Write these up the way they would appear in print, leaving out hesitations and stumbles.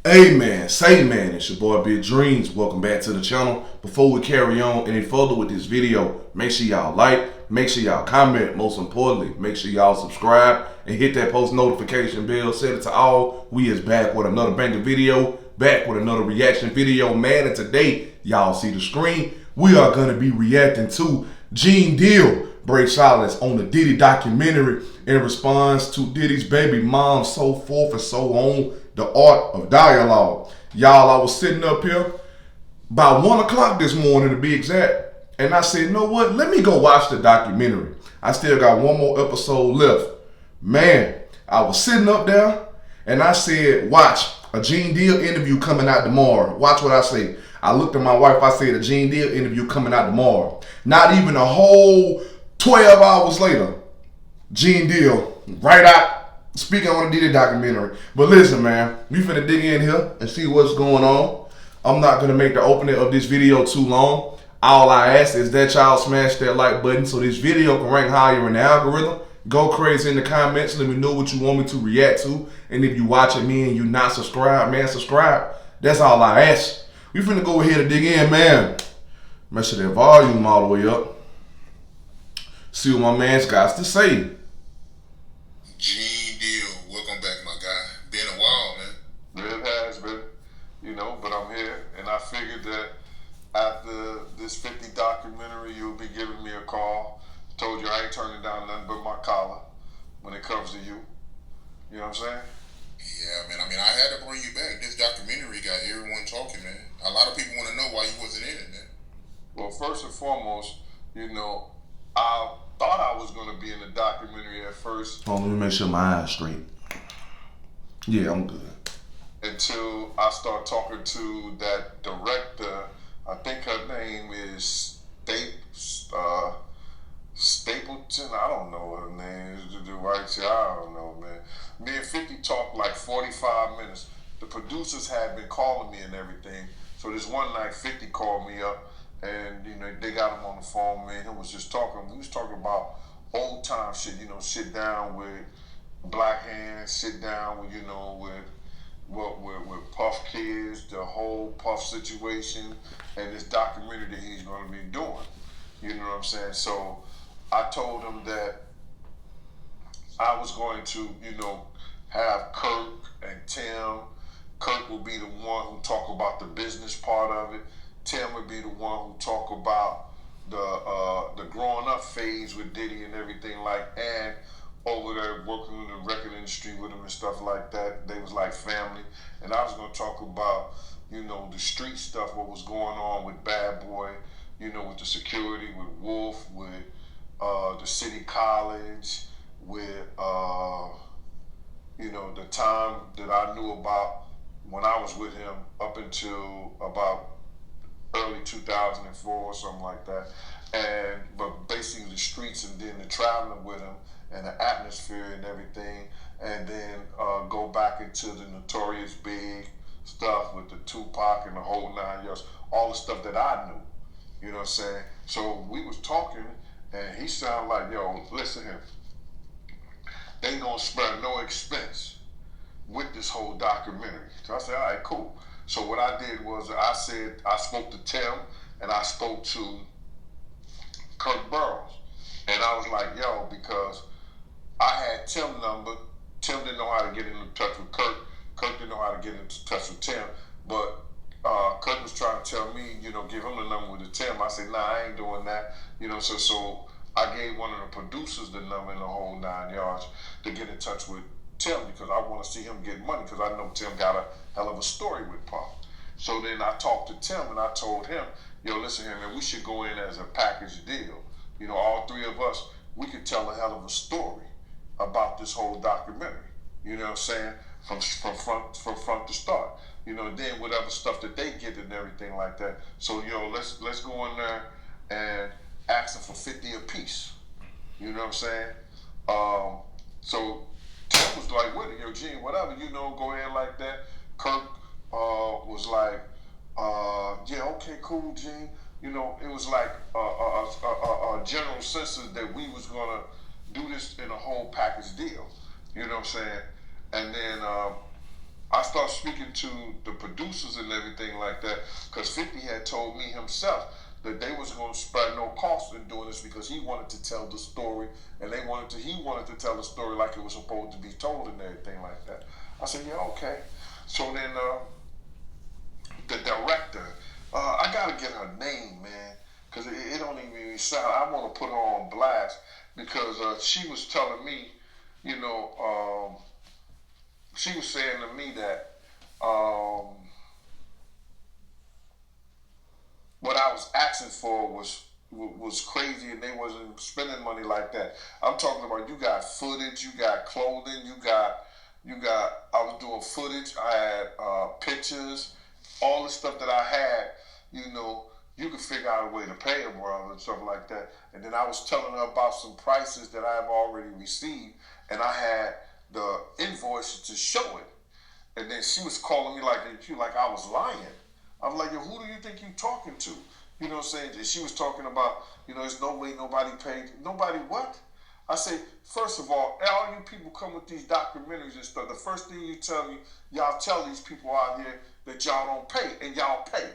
Amen. Say man, it's your boy Big Dreams. Welcome back to the channel. Before we carry on any further with this video, make sure y'all like, make sure y'all comment, most importantly, make sure y'all subscribe and hit that post notification bell. Set it to all. We is back with another banger video, back with another reaction video, man. And today, y'all see the screen, we are going to be reacting to Gene Deal break silence on the Diddy documentary in response to Diddy's baby mom, so forth and so on. The art of dialogue. Y'all, I was sitting up here by 1 o'clock this morning to be exact, and I said, you know what, let me go watch the documentary. I still got one more episode left. Man, I was sitting up there and I said, watch, a Gene Deal interview coming out tomorrow. Watch what I say. I looked at my wife, I said, a Gene Deal interview coming out tomorrow. Not even a whole 12 hours later, Gene Deal right out speaking on the Diddy documentary. But listen, man, we finna dig in here and see what's going on. I'm not gonna make the opening of this video too long. All I ask is that y'all smash that like button so this video can rank higher in the algorithm. Go crazy in the comments. Let me know what you want me to react to. And if you watching me and you not subscribed, man, subscribe. That's all I ask. We finna go ahead and dig in, man. Make sure that volume all the way up. See what my man's got to say. Gene Deal, welcome back, my guy. Been a while, man. It has been, but I'm here, and I figured that after this 50 documentary, you'll be giving me a call. Told you I ain't turning down nothing but my collar when it comes to you. You know what I'm saying? Yeah, man. I had to bring you back. This documentary got everyone talking, man. A lot of people want to know why you wasn't in it, man. Well, first and foremost, I thought I was going to be in the documentary at first. Hold on, let me make sure my eyes straight. Yeah, I'm good. Until I start talking to that director. I think her name is Stapleton. I don't know her name. I don't know, man. Me and 50 talked like 45 minutes. The producers had been calling me and everything. So this one night, 50 called me up. And, they got him on the phone, man. He was just talking. We was talking about old time shit, sit down with Black Hands, sit down with, with Puff Kids, the whole Puff situation, and this documentary that he's going to be doing. You know what I'm saying? So I told him that I was going to, have Kirk and Tim. Kirk will be the one who talk about the business part of it. Tim would be the one who talk about the growing up phase with Diddy and everything and over there working in the record industry with him and stuff like that. They was like family. And I was gonna talk about, the street stuff, what was going on with Bad Boy, with the security, with Wolf, with the city college, with the time that I knew about when I was with him up until about early 2004 or something like that, but basically the streets and then the traveling with him and the atmosphere and everything, and then go back into the Notorious Big stuff with the Tupac and the whole 9 yards, all the stuff that I knew, you know what I'm saying? So we was talking, and he sounded like, yo, listen here, they ain't gonna spare no expense with this whole documentary. So I said, all right, cool. So what I did was I spoke to Tim and I spoke to Kirk Burrows. And I was like, yo, because I had Tim's number. Tim didn't know how to get in touch with Kirk. Kirk didn't know how to get in touch with Tim. But Kirk was trying to tell me, give him the number with the Tim. I said, nah, I ain't doing that. So I gave one of the producers the number in the whole 9 yards to get in touch with Tim, because I want to see him get money, because I know Tim got a hell of a story with Puff. So then I talked to Tim and I told him, yo, listen here, man, we should go in as a package deal. All three of us, we could tell a hell of a story about this whole documentary. You know what I'm saying? From front to start. Then whatever stuff that they get and everything like that. So let's go in there and ask them for 50 apiece. You know what I'm saying? So Tim was like, with it, yo, Gene, whatever, go ahead like that. Kirk was like, yeah, okay, cool, Gene. It was like a general census that we was gonna do this in a whole package deal. You know what I'm saying? And then I started speaking to the producers and everything like that, because 50 had told me himself that they was going to spare no cost in doing this because he wanted to tell the story, and he wanted to tell the story like it was supposed to be told and everything like that. I said, yeah, okay. So then the director, I gotta get her name, man, because it don't even sound. I want to put her on blast because she was telling me, you know, she was saying to me that what I was asking for was crazy, and they wasn't spending money like that. I'm talking about you got footage, you got clothing, you got. I was doing footage. I had pictures, all the stuff that I had. You know, you could figure out a way to pay them, bro, and stuff like that. And then I was telling her about some prices that I have already received, and I had the invoices to show it. And then she was calling me like I was lying. I was like, yo, who do you think you talking to? You know what I'm saying? And she was talking about, there's no way nobody paid. Nobody what? I say, first of all you people come with these documentaries and stuff. The first thing you tell me, y'all tell these people out here that y'all don't pay, and y'all pay.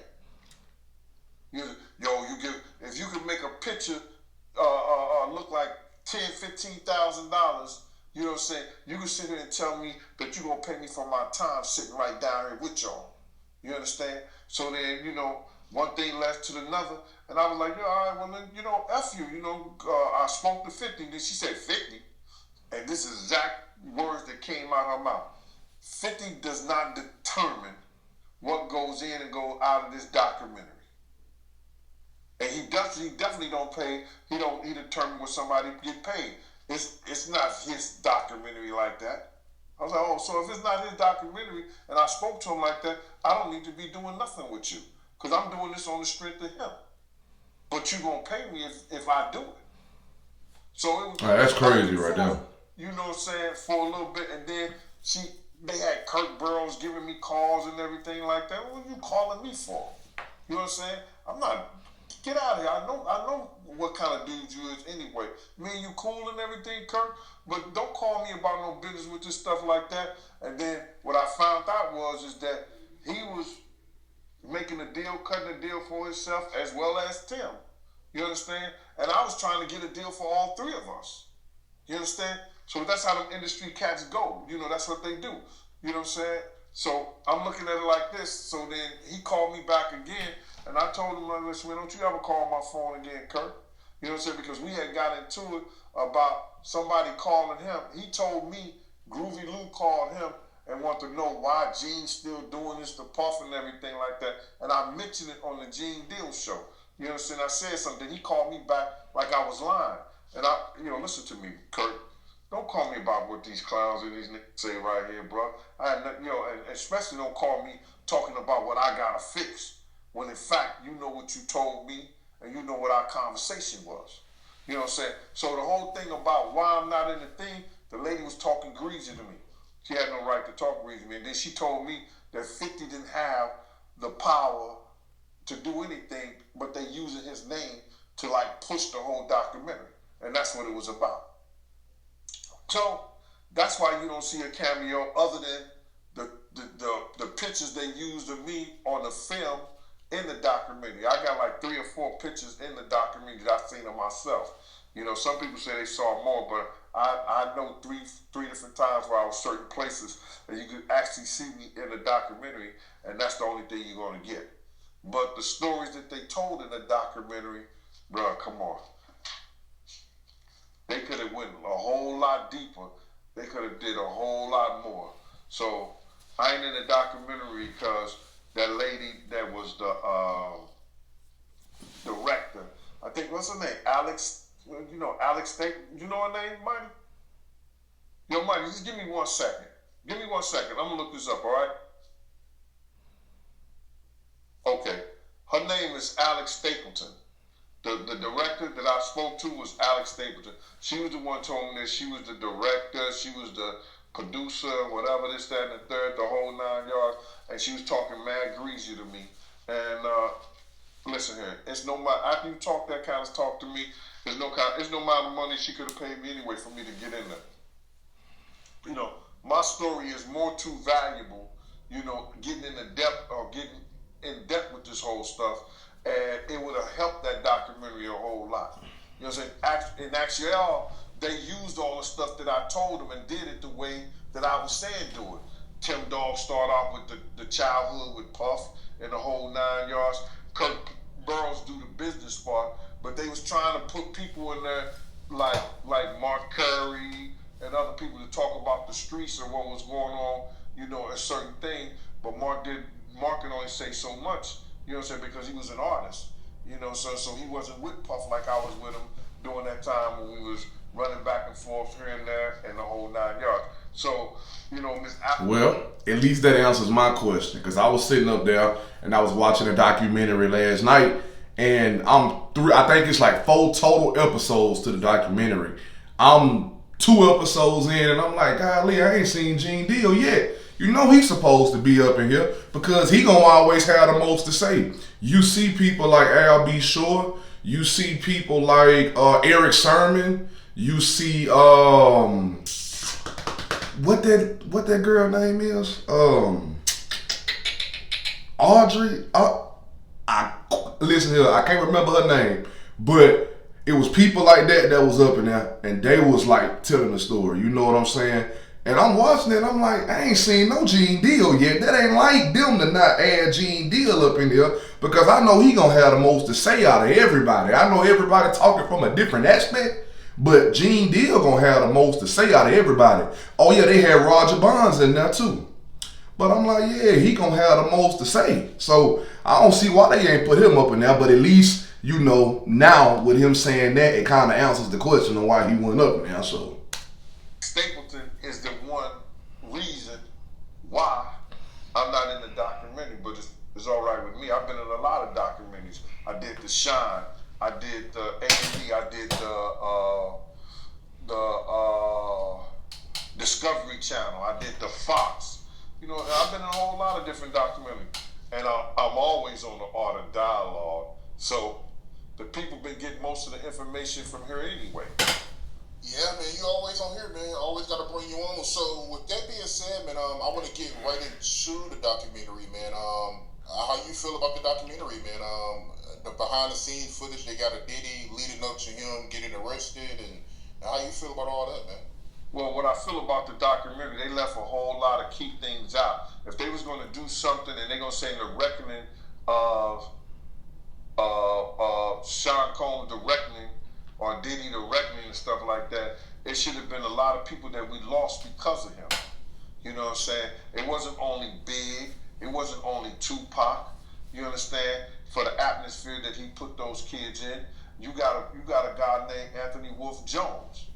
If you could make a picture look like $10,000-$15,000, you know what I'm saying? You can sit here and tell me that you're gonna pay me for my time sitting right down here with y'all. You understand? So then, one thing led to another, and I was like, all right, well then, F you, I spoke to 50, then she said 50, and this is exact words that came out of her mouth. 50 does not determine what goes in and goes out of this documentary. And he definitely don't pay, he determine what somebody get paid. It's not his documentary like that. I was like, oh, so if it's not his documentary, and I spoke to him like that, I don't need to be doing nothing with you, because I'm doing this on the strength of him. But you gonna pay me if I do it. So that's crazy right there. You know what I'm saying, for a little bit, and then they had Kirk Burrows giving me calls and everything like that. What are you calling me for? You know what I'm saying? I'm not. Get out of here. I know what kind of dude you is anyway. Me and you cool and everything, Kirk, but don't call me about no business with this stuff like that. And then what I found out is that he was making a deal, cutting a deal for himself as well as Tim. You understand? And I was trying to get a deal for all three of us. You understand? So that's how them industry cats go. That's what they do. You know what I'm saying? So I'm looking at it like this. So then he called me back again, and I told him, listen, don't you ever call my phone again, Kirk? You know what I'm saying? Because we had got into it about somebody calling him. He told me Groovy Lou called him and wanted to know why Gene's still doing this to Puff and everything like that. And I mentioned it on the Gene Deal show. You know what I'm saying? I said something. He called me back like I was lying. And listen to me, Kirk. Don't call me about what these clowns and these niggas say right here, bro. I had nothing, and especially don't call me talking about what I gotta fix. When in fact, you know what you told me, and you know what our conversation was. You know what I'm saying? So the whole thing about why I'm not in the thing, the lady was talking greasy to me. She had no right to talk greasy to me. And then she told me that 50 didn't have the power to do anything, but they using his name to push the whole documentary. And that's what it was about. So that's why you don't see a cameo other than the pictures they used of me on the film in the documentary. I got 3 or 4 pictures in the documentary that I've seen of myself. Some people say they saw more, but I know three different times where I was certain places that you could actually see me in the documentary, and that's the only thing you're going to get. But the stories that they told in the documentary, bro, come on. They could have went a whole lot deeper. They could have did a whole lot more. So I ain't in the documentary because that lady that was the director, I think, what's her name? Alex, Alex State. You know her name, Mighty? Yo, Mighty, just give me 1 second. Give me 1 second. I'm going to look this up, all right? Okay. Her name is Alex Stapleton. The director that I spoke to was Alex Stapleton. She was the one told me that she was the director, she was the producer, whatever, this, that, and the third, the whole 9 yards, and she was talking mad greasy to me. And listen here, it's no matter, after you talk that kind of talk to me, it's no amount of money she could have paid me anyway for me to get in there. My story is more too valuable getting into depth or getting in depth with this whole stuff, and it would have helped that documentary a whole lot. You know what I'm saying? In actuality, they used all the stuff that I told them and did it the way that I was saying do it. Tim Dog started off with the childhood with Puff and the whole 9 yards. Kirk Burrows do the business part, but they was trying to put people in there like Mark Curry and other people to talk about the streets and what was going on, a certain thing. But Mark could only say so much, you know what I'm saying, because he was an artist, so he wasn't with Puff like I was with him during that time when we was running back and forth here and there and the whole 9 yards. So, Miss Apple. Well, at least that answers my question, because I was sitting up there and I was watching a documentary last night, and I think it's like 4 total episodes to the documentary. I'm 2 episodes in and I'm like, golly, I ain't seen Gene Deal yet. He's supposed to be up in here because he gonna always have the most to say. You see people like Al B. Shore, you see people like Eric Sermon, you see what that girl name is? Audrey. Listen here, I can't remember her name, but it was people like that was up in there, and they was like telling the story. You know what I'm saying? And I'm watching it, I'm like, I ain't seen no Gene Deal yet. That ain't like them to not add Gene Deal up in here, because I know he gonna have the most to say out of everybody. I know everybody talking from a different aspect, but Gene Deal gonna have the most to say out of everybody. Oh yeah, they had Roger Bonds in there too. But I'm like, yeah, he gonna have the most to say. So I don't see why they ain't put him up in there, but at least, now with him saying that, it kind of answers the question of why he went up in there. So Stapleton is the one reason why I'm not in the documentary, but it's all right with me. I've been in a lot of documentaries. I did The Shine, I did the A&E, I did the Discovery Channel, I did the Fox. I've been in a whole lot of different documentaries, and I'm always on the art of dialogue. So the people been getting most of the information from here anyway. Yeah, man, you always on here, man. Always got to bring you on. So with that being said, man, I want to get right into the documentary, man. How you feel about the documentary, man? The behind the scenes footage they got of Diddy leading up to him getting arrested, and how you feel about all that, man? Well, what I feel about the documentary, they left a whole lot of key things out. If they was going to do something and they're going to say the reckoning of Sean Combs, the reckoning, or Diddy, the reckoning and stuff like that, it should have been a lot of people that we lost because of him. You know what I'm saying? It wasn't only Big, it wasn't only Tupac, you understand? For the atmosphere that he put those kids in, you got a guy named Anthony Wolf Jones,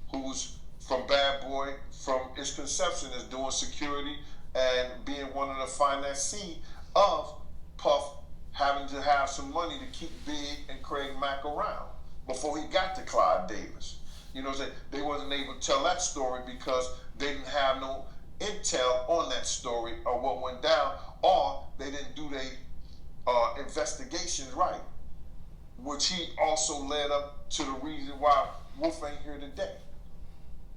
who's from Bad Boy, from its conception, is doing security and being one of the financiers of Puff having to have some money to keep Big and Craig Mack around before he got to Clyde Davis. You know what I'm saying? They wasn't able to tell that story because they didn't have no intel on that story or what went down, or they didn't do their investigations right, which he also led up to the reason why Wolf ain't here today.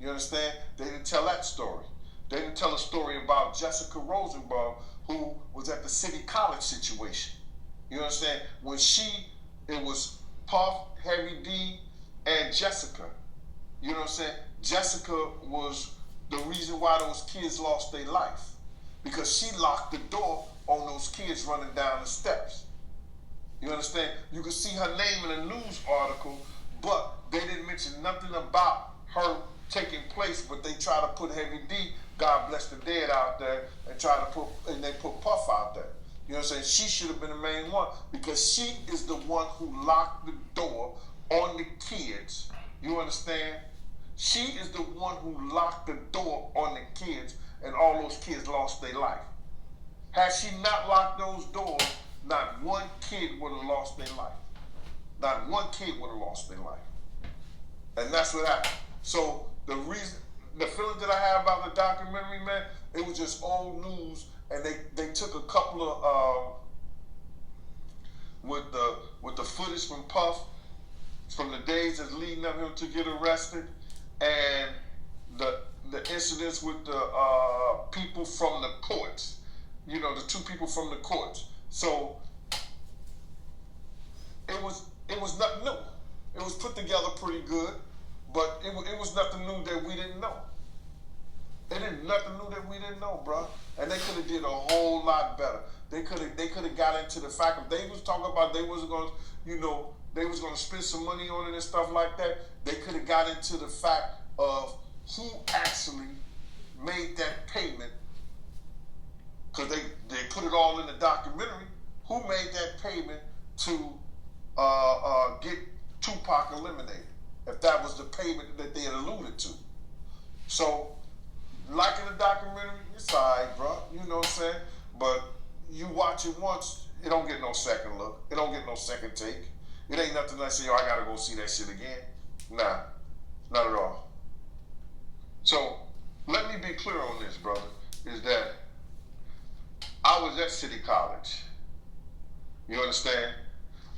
You understand? They didn't tell that story. They didn't tell a story about Jessica Rosenbaum, who was at the City College situation. You understand? When it was Puff, Heavy D, and Jessica. You know what I'm saying? Jessica was the reason why those kids lost their life, because she locked the door on those kids running down the steps. You understand? You could see her name in a news article, but they didn't mention nothing about her taking place, but they try to put Heavy D, God bless the dead, out there, and they put Puff out there. You know what I'm saying? She should have been the main one, because she is the one who locked the door on the kids. You understand? She is the one who locked the door on the kids, and all those kids lost their life. Had she not locked those doors, not one kid would have lost their life. Not one kid would have lost their life. And that's what happened. So the feeling that I have about the documentary, man, it was just old news, and they took a couple of with the footage from Puff from the days that's leading up him to get arrested, and the incidents with the people from the courts, the two people from the courts. So it was nothing new. It was put together pretty good, but it was nothing new that we didn't know. It ain't nothing new that we didn't know, bro. And they could have did a whole lot better. They could have got into the fact of they was talking about they was going to, they was going to spend some money on it and stuff like that. They could have got into the fact of who actually made that payment, because they put it all in the documentary. Who made that payment to get Tupac eliminated? If that was the payment that they had alluded to. So, like in the documentary, it's alright, bro. You know what I'm saying? But you watch it once, it don't get no second look. It don't get no second take. It ain't nothing that say, I gotta go see that shit again. Nah, not at all. So, let me be clear on this, brother, is that I was at City College. You understand?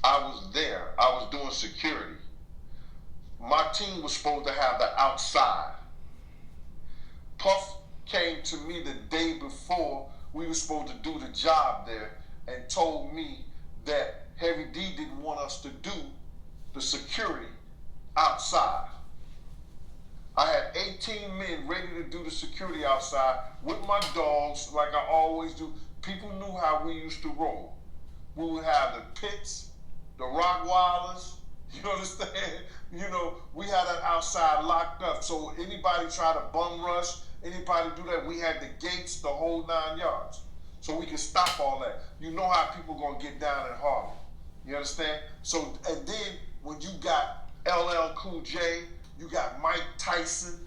I was there. I was doing security. My team was supposed to have the outside. Puff came to me the day before we were supposed to do the job there and told me that Heavy D didn't want us to do the security outside. I had 18 men ready to do the security outside with my dogs like I always do. People knew how we used to roll. We would have the pits, the Rottweilers, you understand? We had that outside locked up. So anybody try to bum rush, anybody do that, we had the gates, the whole 9 yards. So we could stop all that. You know how people gonna get down in Harlem. You understand? So, and then when you got LL Cool J, you got Mike Tyson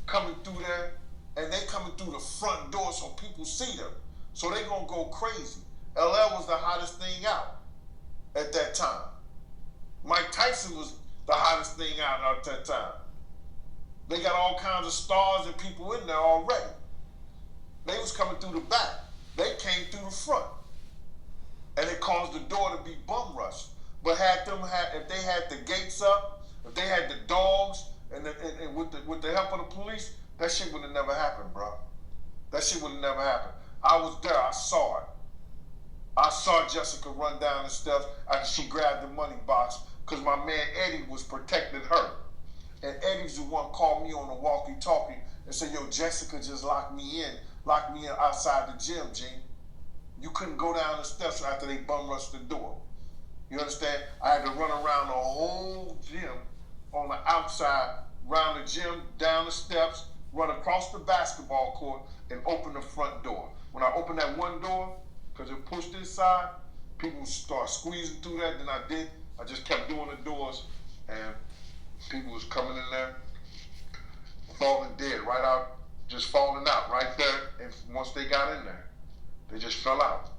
coming through there, and they coming through the front door so people see them. So they gonna go crazy. LL was the hottest thing out at that time. Mike Tyson was the hottest thing out at that time. They got all kinds of stars and people in there already. They was coming through the back. They came through the front. And it caused the door to be bum rushed. But if they had the gates up, if they had the dogs, and with the help of the police, that shit would have never happened, bro. That shit would have never happened. I was there. I saw it. I saw Jessica run down the steps after she grabbed the money box because my man Eddie was protecting her. And Eddie's the one called me on the walkie-talkie and said, yo, Jessica just locked me in outside the gym, G. You couldn't go down the steps after they bum rushed the door. You understand? I had to run around the whole gym on the outside, around the gym, down the steps, run across the basketball court, and open the front door. When I opened that one door, because it pushed inside, people start squeezing through that. Then I just kept doing the doors, and people was coming in there, falling dead, right out, just falling out right there. And once they got in there, they just fell out.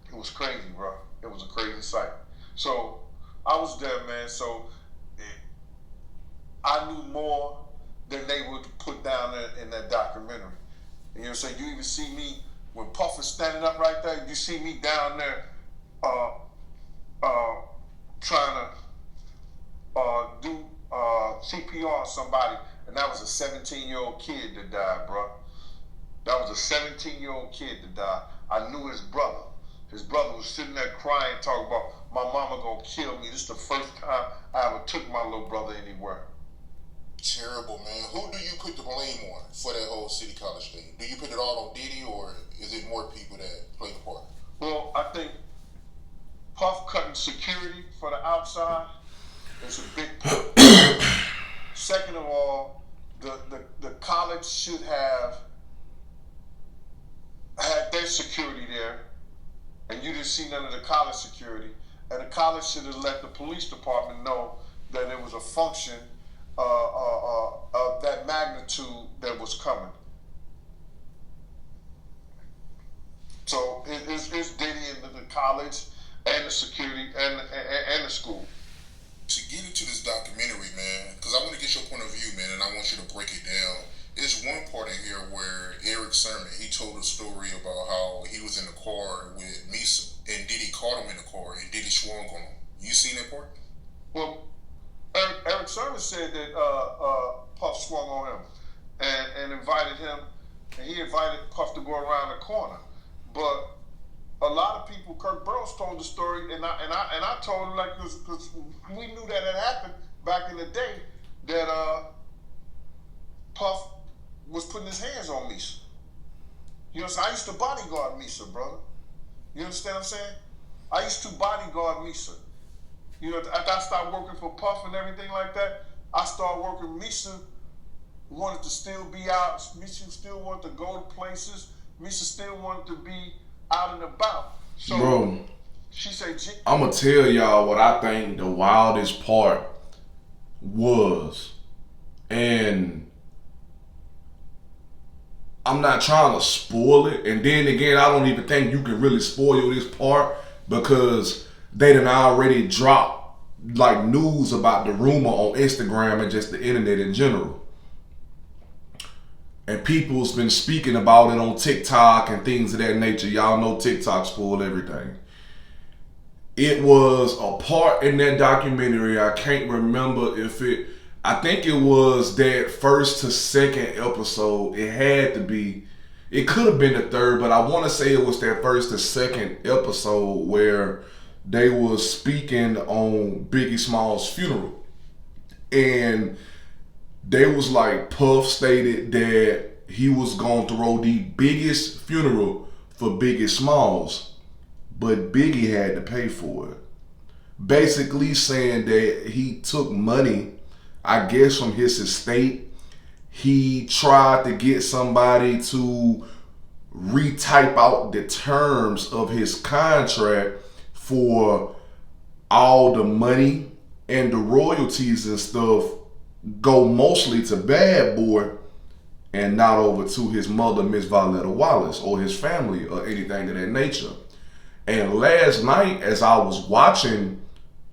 It was crazy, bro. It was a crazy sight. So I was there, man. So I knew more than they would put down in that documentary. You know what I'm saying? You even see me when Puff is standing up right there. You see me down there trying to do CPR on somebody, and that was a 17-year-old kid that died, bro. That was a 17-year-old kid that died. I knew his brother. His brother was sitting there crying, talking about, my mama gonna kill me. This is the first time I ever took my little brother anywhere. Terrible, man. Who do you put the blame on for that whole City College thing? Do you put it all on Diddy, or is it more people that play the part? Well, I think Puff cutting security for the outside is a big part. Second of all, the college should have had their security there, and you didn't see none of the college security, and the college should have let the police department know that it was a function of that magnitude that was coming. So it's Diddy and the college and the security and the school. To get into this documentary, man, because I want to get your point of view, man, and I want you to break it down. There's one part in here where Eric Sermon, he told a story about how he was in the car with Misa, and Diddy caught him in the car, and Diddy swung on him. You seen that part? Well, Eric Sermon said that Puff swung on him and invited him, and he invited Puff to go around the corner. But a lot of people, Kirk Burrows told the story, and I told him, like, because we knew that had happened back in the day, that Puff was putting his hands on Misa. You know what I'm saying? I used to bodyguard Misa, brother. You understand what I'm saying? I used to bodyguard Misa. You know, after I started working for Puff and everything like that, I started working. Misa wanted to still be out. Misa still wanted to go to places. Misa still wanted to be out and about. So bro, she said, I'm going to tell y'all what I think the wildest part was. And I'm not trying to spoil it. And then again, I don't even think you can really spoil this part because they done already dropped like news about the rumor on Instagram and just the internet in general. And people's been speaking about it on TikTok and things of that nature. Y'all know TikTok spoiled everything. It was a part in that documentary. I can't remember if I think it was that first to second episode. It had to be. It could have been the third, but I want to say it was that first to second episode where they was speaking on Biggie Small's funeral. And they was like, Puff stated that he was going to throw the biggest funeral for Biggie Smalls, but Biggie had to pay for it. Basically saying that he took money, I guess, from his estate. He tried to get somebody to retype out the terms of his contract for all the money and the royalties and stuff go mostly to Bad Boy and not over to his mother, Miss Violetta Wallace, or his family or anything of that nature. And last night, as I was watching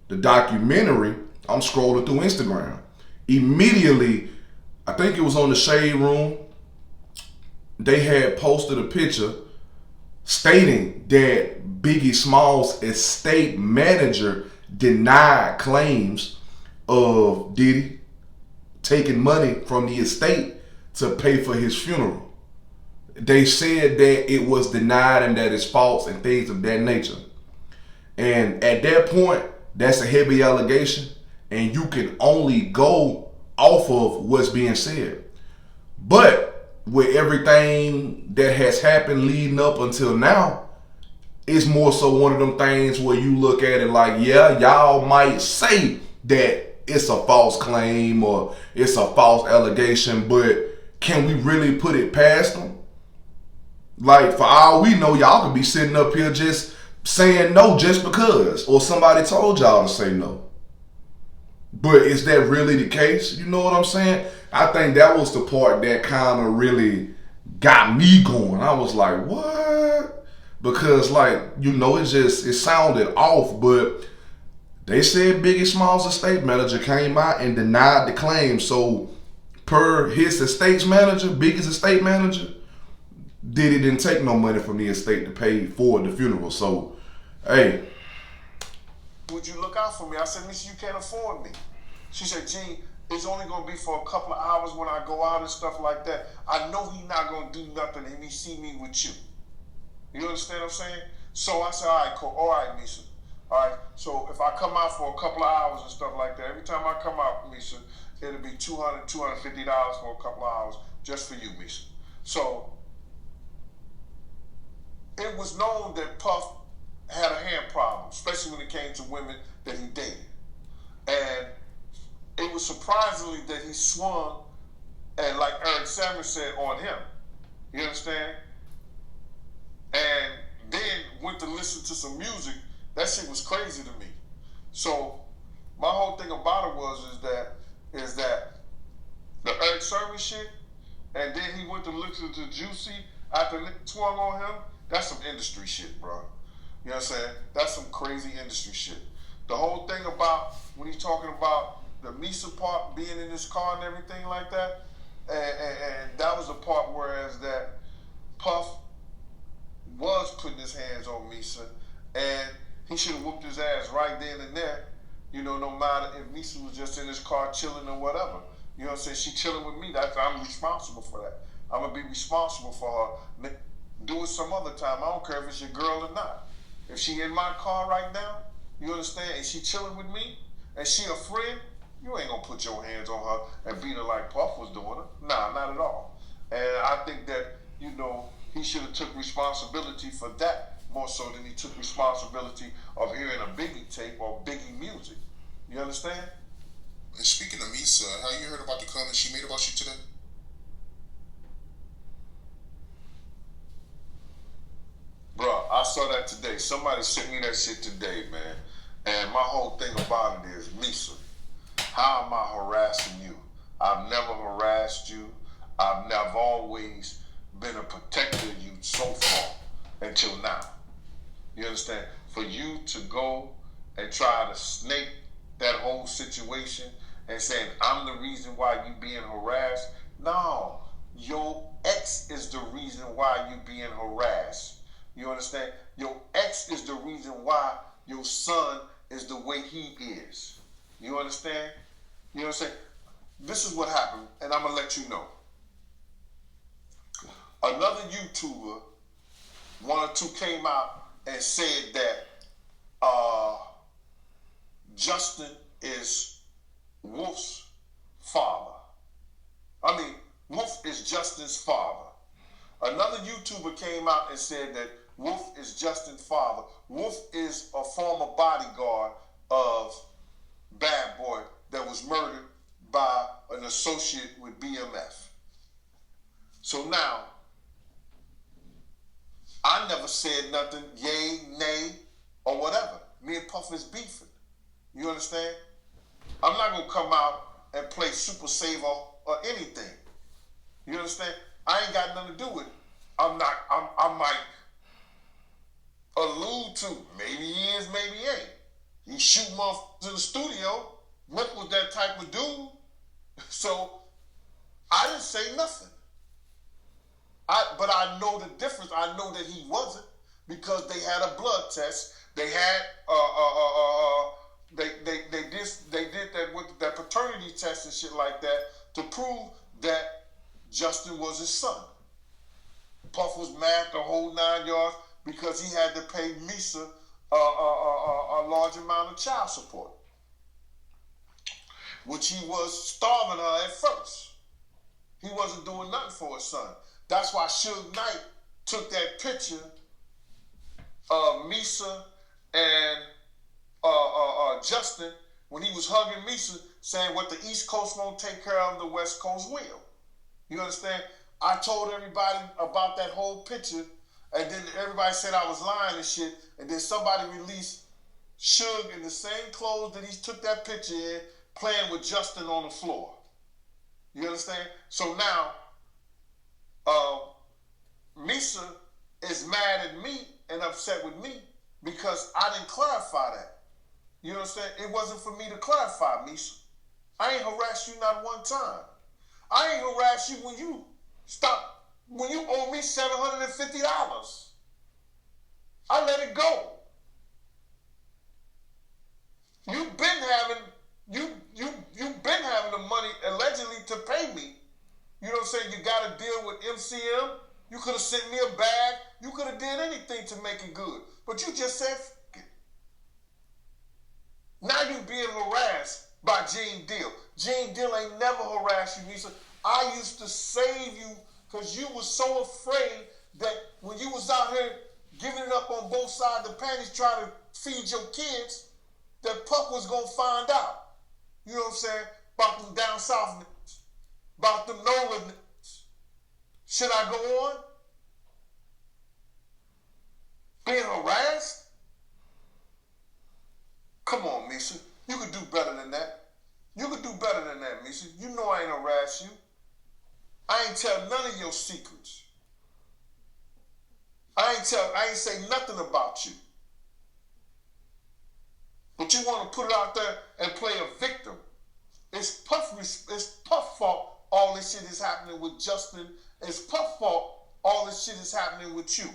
the documentary, I'm scrolling through Instagram. Immediately, I think it was on the Shade Room, they had posted a picture stating that Biggie Smalls' estate manager denied claims of Diddy taking money from the estate to pay for his funeral. They said that it was denied and that it's false and things of that nature. And at that point, that's a heavy allegation, and you can only go off of what's being said. But with everything that has happened leading up until now, it's more so one of them things where you look at it like, yeah, y'all might say that it's a false claim or it's a false allegation, but can we really put it past them? Like, for all we know, y'all could be sitting up here just saying no just because, or somebody told y'all to say no. But is that really the case? You know what I'm saying? I think that was the part that kind of really got me going. I was like, what? Because, like, you know, it sounded off, but they said Biggie Smalls' estate manager came out and denied the claim. So, per his estate's manager, Biggie's estate manager, Diddy didn't take no money from the estate to pay for the funeral. So, hey. Would you look out for me? I said, Miss, you can't afford me. She said, Gee, it's only going to be for a couple of hours when I go out and stuff like that. I know he's not going to do nothing if he see me with you. You understand what I'm saying? So I said, all right, cool. All right, Misa. All right, so if I come out for a couple of hours and stuff like that, every time I come out, Misa, it'll be $200, $250 for a couple of hours just for you, Misa. So it was known that Puff had a hand problem, especially when it came to women that he dated. And it was surprisingly that he swung, and like Eric Samuel said, on him. You understand? And then went to listen to some music. That shit was crazy to me. So my whole thing about it is that the Eric Service shit, and then he went to listen to Juicy after it swung on him. That's some industry shit, bro. You know what I'm saying? That's some crazy industry shit. The whole thing about when he's talking about the Misa part being in his car and everything like that, and that was the part whereas that Puff was putting his hands on Misa, and he should have whooped his ass right then and there, you know, no matter if Misa was just in his car chilling or whatever. You know what I'm saying? She chilling with me. I'm responsible for that. I'm going to be responsible for her. Do it some other time. I don't care if it's your girl or not. If she in my car right now, you understand, and she chilling with me, and she a friend, you ain't gonna put your hands on her and beat her like Puff was doing her. Nah, not at all. And I think that, you know, he should have took responsibility for that more so than he took responsibility of hearing a Biggie tape or Biggie music. You understand? And speaking of Misa, how you heard about the comment she made about you today? Bro, I saw that today. Somebody sent me that shit today, man. And my whole thing about it is, Misa, how am I harassing you? I've never harassed you. I've always been a protector of you so far until now. You understand? For you to go and try to snake that whole situation and saying, I'm the reason why you being harassed. No, your ex is the reason why you being harassed. You understand? Your ex is the reason why your son is the way he is. You understand? You know what I'm saying? This is what happened, and I'm going to let you know. Another YouTuber, one or two came out and said that Justin is Wolf's father. I mean, Wolf is Justin's father. Another YouTuber came out and said that Wolf is Justin's father. Wolf is a former bodyguard of Bad Boy that was murdered by an associate with BMF. So now, I never said nothing, yay, nay, or whatever. Me and Puff is beefing. You understand? I'm not going to come out and play Super Saver or anything. You understand? I ain't got nothing to do with it. I might allude to, maybe he is, maybe he ain't. He shoot motherfuckers in the studio. Rick was that type of dude. So, I didn't say nothing. But I know the difference. I know that he wasn't because they had a blood test. They had they did that with that paternity test and shit like that to prove that Justin was his son. Puff was mad the whole 9 yards because he had to pay Misa a large amount of child support, which he was starving her at first. He wasn't doing nothing for his son. That's why Suge Knight took that picture of Misa and Justin when he was hugging Misa, saying what the East Coast won't take care of, the West Coast will. You understand? I told everybody about that whole picture, and then everybody said I was lying and shit, and then somebody released Suge in the same clothes that he took that picture in, playing with Justin on the floor. You understand? So now, Misa is mad at me and upset with me because I didn't clarify that. You understand? It wasn't for me to clarify, Misa. I ain't harassed you not one time. I ain't harassed you when you owe me $750. I let it go. You've been having the money allegedly to pay me. You know what I'm saying? You got to deal with MCM. You could have sent me a bag. You could have did anything to make it good. But you just said, F it. Now you being harassed by Gene Deal. Gene Deal ain't never harassed you, Misa. I used to save you because you was so afraid that when you was out here giving it up on both sides of the panties trying to feed your kids, that Puck was going to find out. You know what I'm saying? About them down south niggas. About them Nolan niggas. Should I go on? Being harassed? Come on, Misa. You could do better than that. You could do better than that, Misa. You know I ain't harass you. I ain't tell none of your secrets. I ain't say nothing about you. But you want to put it out there and play a victim. It's Puff fault all this shit is happening with Justin. It's Puff fault all this shit is happening with you.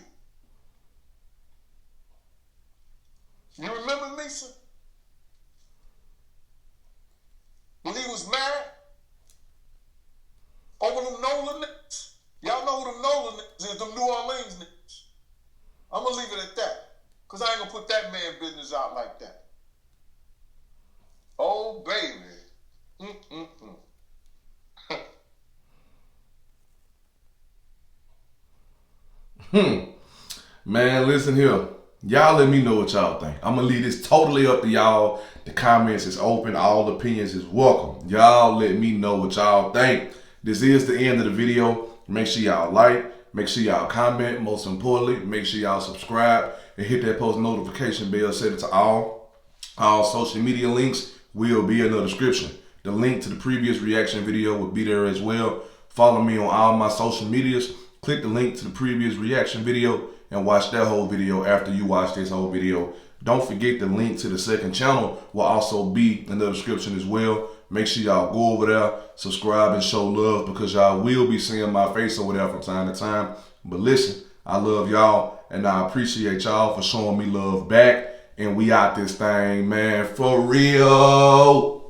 You remember, Misa? When he was mad over them Nolan niggas. Y'all know who them Nolan niggas is, them New Orleans niggas. Because I ain't going to put that man business out like that. Oh, baby. Man, listen here. Y'all let me know what y'all think. I'm going to leave this totally up to y'all. The comments is open. All opinions is welcome. Y'all let me know what y'all think. This is the end of the video. Make sure y'all like. Make sure y'all comment. Most importantly, make sure y'all subscribe and hit that post notification bell. Set it to all. All social media links will be in the description. The link to the previous reaction video will be there as well. Follow me on all my social medias. Click the link to the previous reaction video and watch that whole video after you watch this whole video. Don't forget the link to the second channel will also be in the description as well. Make sure y'all go over there, subscribe, and show love because y'all will be seeing my face over there from time to time. But listen, I love y'all and I appreciate y'all for showing me love back. And we out this thing, man, for real.